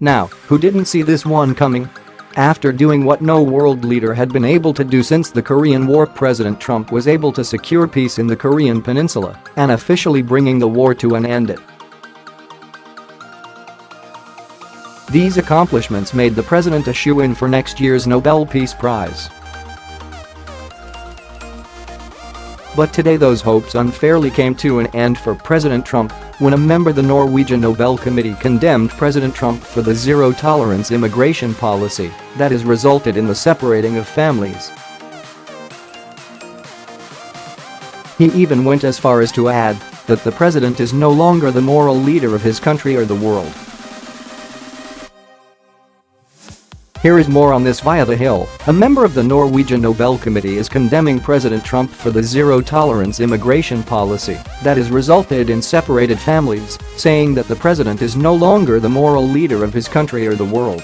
Now, who didn't see this one coming? After doing what no world leader had been able to do since the Korean War, President Trump was able to secure peace in the Korean Peninsula and officially bringing the war to an end. These accomplishments made the president a shoo-in for next year's Nobel Peace Prize. But today those hopes unfairly came to an end for President Trump when a member of the Norwegian Nobel Committee condemned President Trump for the zero-tolerance immigration policy that has resulted in the separating of families. He even went as far as to add that the president is no longer the moral leader of his country or the world. Here is more on this via The Hill. A member of the Norwegian Nobel Committee is condemning President Trump for the zero-tolerance immigration policy that has resulted in separated families, saying that the president is no longer the moral leader of his country or the world.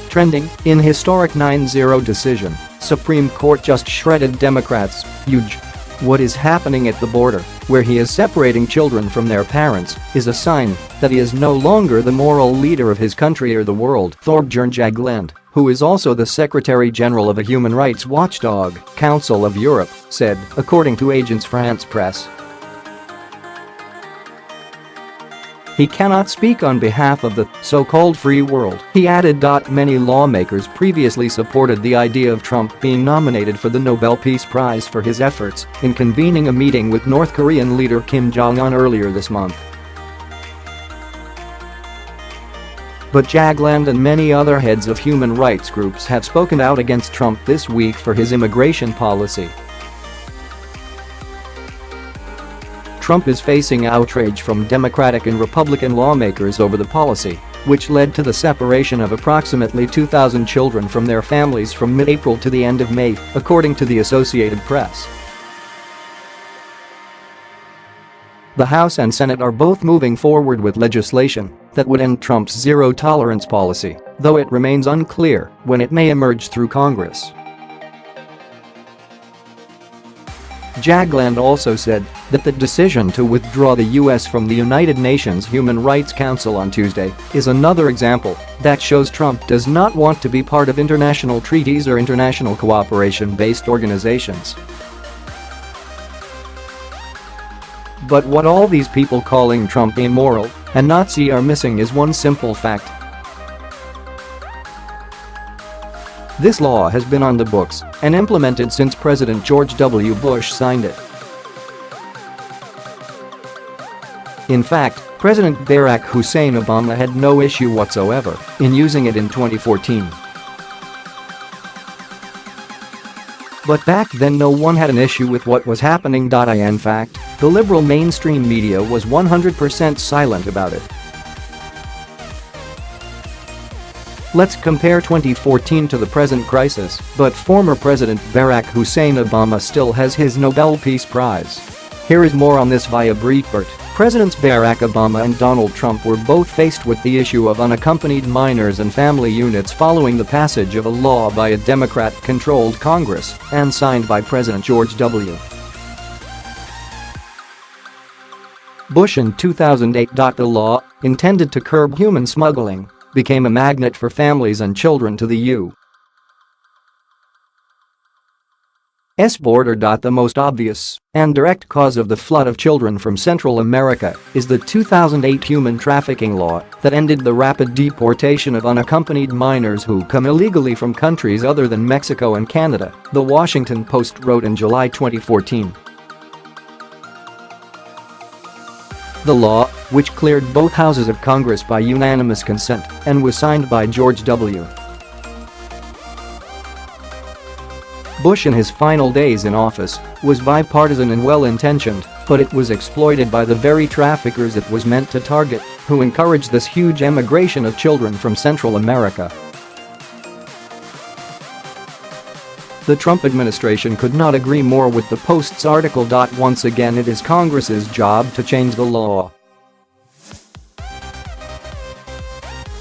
Trending, in historic 9-0 decision, Supreme Court just shredded Democrats, YUGE. What is happening at the border, where he is separating children from their parents, is a sign that he is no longer the moral leader of his country or the world. Thorbjorn Jagland, who is also the Secretary General of a human rights watchdog, Council of Europe, said, according to Agence France-Press. He cannot speak on behalf of the so-called free world. He added, "Many lawmakers previously supported the idea of Trump being nominated for the Nobel Peace Prize for his efforts in convening a meeting with North Korean leader Kim Jong Un earlier this month. But Jagland and many other heads of human rights groups have spoken out against Trump this week for his immigration policy. Trump is facing outrage from Democratic and Republican lawmakers over the policy, which led to the separation of approximately 2,000 children from their families from mid-April to the end of May, according to the Associated Press. The House and Senate are both moving forward with legislation that would end Trump's zero-tolerance policy, though it remains unclear when it may emerge through Congress. Jagland also said that the decision to withdraw the U.S. from the United Nations Human Rights Council on Tuesday is another example that shows Trump does not want to be part of international treaties or international cooperation-based organizations. But what all these people calling Trump amoral and Nazi are missing is one simple fact. This law has been on the books and implemented since President George W. Bush signed it. In fact, President Barack Hussein Obama had no issue whatsoever in using it in 2014. But back then no one had an issue with what was happening. In fact, the liberal mainstream media was 100% silent about it. Let's compare 2014 to the present crisis, but former President Barack Hussein Obama still has his Nobel Peace Prize. Here is more on this via Breitbart. Presidents Barack Obama and Donald Trump were both faced with the issue of unaccompanied minors and family units following the passage of a law by a Democrat-controlled Congress and signed by President George W. Bush in 2008. The law, intended to curb human smuggling, became a magnet for families and children to the U.S. border. The most obvious and direct cause of the flood of children from Central America is the 2008 human trafficking law that ended the rapid deportation of unaccompanied minors who come illegally from countries other than Mexico and Canada, The Washington Post wrote in July 2014. The law, which cleared both houses of Congress by unanimous consent and was signed by George W. Bush in his final days in office, was bipartisan and well-intentioned, but it was exploited by the very traffickers it was meant to target, who encouraged this huge emigration of children from Central America. The Trump administration could not agree more with the Post's article. Once again, it is Congress's job to change the law.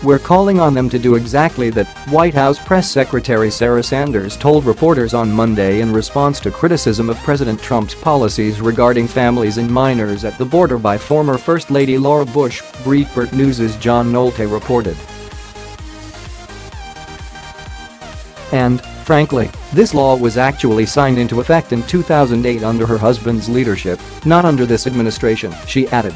"We're calling on them to do exactly that," White House Press Secretary Sarah Sanders told reporters on Monday in response to criticism of President Trump's policies regarding families and minors at the border by former First Lady Laura Bush, Breitbart News' John Nolte reported. And, frankly, this law was actually signed into effect in 2008 under her husband's leadership, not under this administration, she added.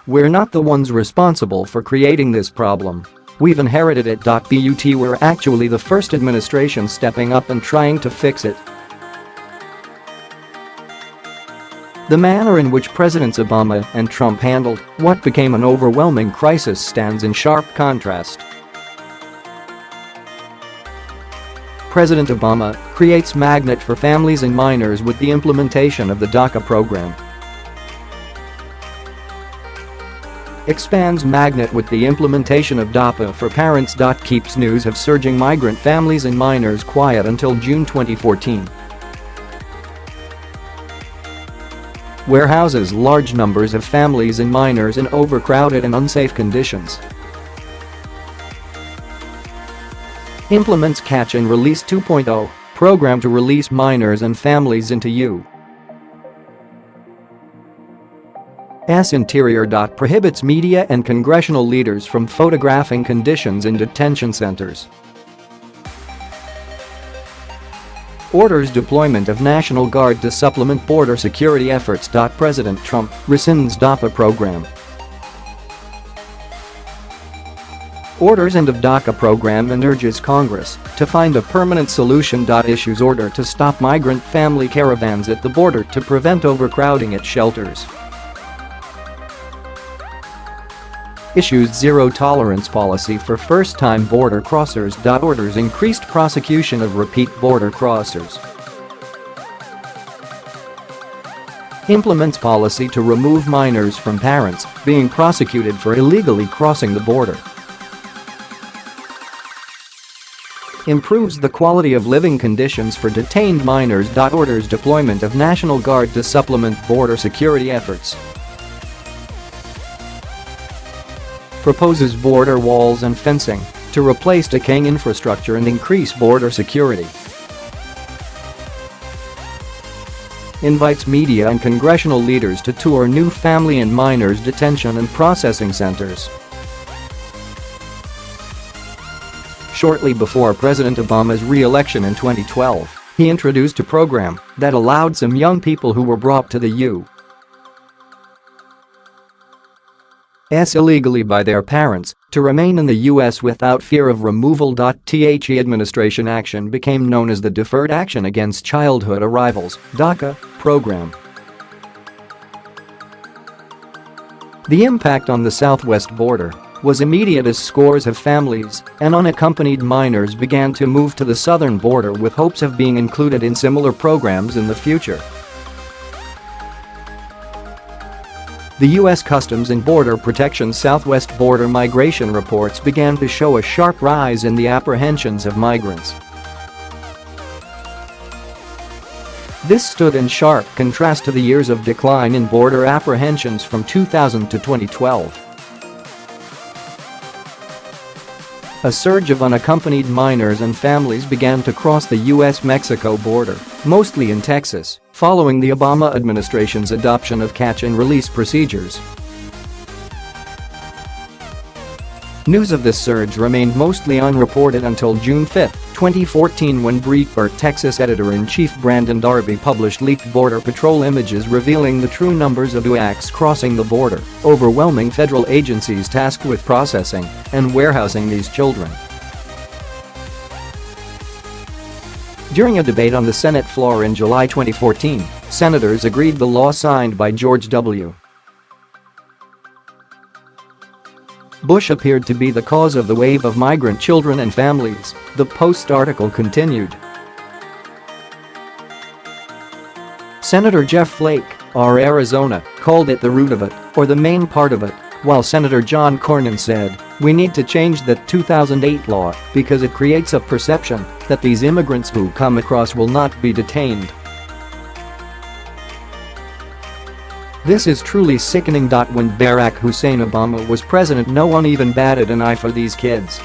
"We're not the ones responsible for creating this problem. We've inherited it.But we're actually the first administration stepping up and trying to fix it." The manner in which Presidents Obama and Trump handled what became an overwhelming crisis stands in sharp contrast. President Obama creates magnet for families and minors with the implementation of the DACA program. Expands magnet with the implementation of DAPA for parents. Keeps news of surging migrant families and minors quiet until June 2014. Warehouses large numbers of families and minors in overcrowded and unsafe conditions. Implements Catch and Release 2.0 program to release minors and families into U.S. Interior. Prohibits media and congressional leaders from photographing conditions in detention centers. Orders deployment of National Guard to supplement border security efforts. President Trump rescinds DAPA program. Orders end of DACA program and urges Congress to find a permanent solution. Issues order to stop migrant family caravans at the border to prevent overcrowding at shelters. Issues zero-tolerance policy for first-time border crossers. Orders increased prosecution of repeat border crossers. Implements policy to remove minors from parents being prosecuted for illegally crossing the border. Improves the quality of living conditions for detained minors. Orders deployment of National Guard to supplement border security efforts. Proposes border walls and fencing to replace decaying infrastructure and increase border security. Invites media and congressional leaders to tour new family and minors detention and processing centers. Shortly before President Obama's re-election in 2012, he introduced a program that allowed some young people who were brought to the U.S. illegally by their parents to remain in the U.S. without fear of removal. The administration action became known as the Deferred Action Against Childhood Arrivals (DACA) program. The impact on the southwest border was immediate as scores of families and unaccompanied minors began to move to the southern border with hopes of being included in similar programs in the future. The U.S. Customs and Border Protection's Southwest Border Migration reports began to show a sharp rise in the apprehensions of migrants. This stood in sharp contrast to the years of decline in border apprehensions from 2000 to 2012. A surge of unaccompanied minors and families began to cross the U.S.-Mexico border, mostly in Texas, following the Obama administration's adoption of catch-and-release procedures. News of this surge remained mostly unreported until June 5, 2014 when Breitbart Texas editor-in-chief Brandon Darby published leaked Border Patrol images revealing the true numbers of UACs crossing the border, overwhelming federal agencies tasked with processing and warehousing these children. During a debate on the Senate floor in July 2014, senators agreed the law signed by George W. Bush appeared to be the cause of the wave of migrant children and families, the Post article continued. Senator Jeff Flake, R. Arizona, called it the root of it, or the main part of it, while Senator John Cornyn said, "We need to change the 2008 law because it creates a perception that these immigrants who come across will not be detained." This is truly sickening. When Barack Hussein Obama was president, no one even batted an eye for these kids.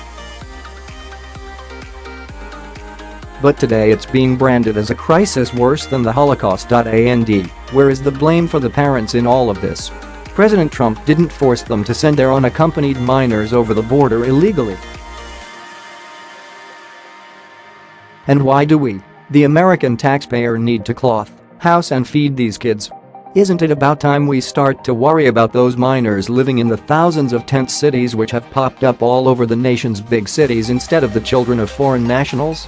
But today it's being branded as a crisis worse than the Holocaust. Where is the blame for the parents in all of this? President Trump didn't force them to send their unaccompanied minors over the border illegally. And why do we, the American taxpayer, need to cloth, house and feed these kids? Isn't it about time we start to worry about those minors living in the thousands of tent cities which have popped up all over the nation's big cities instead of the children of foreign nationals?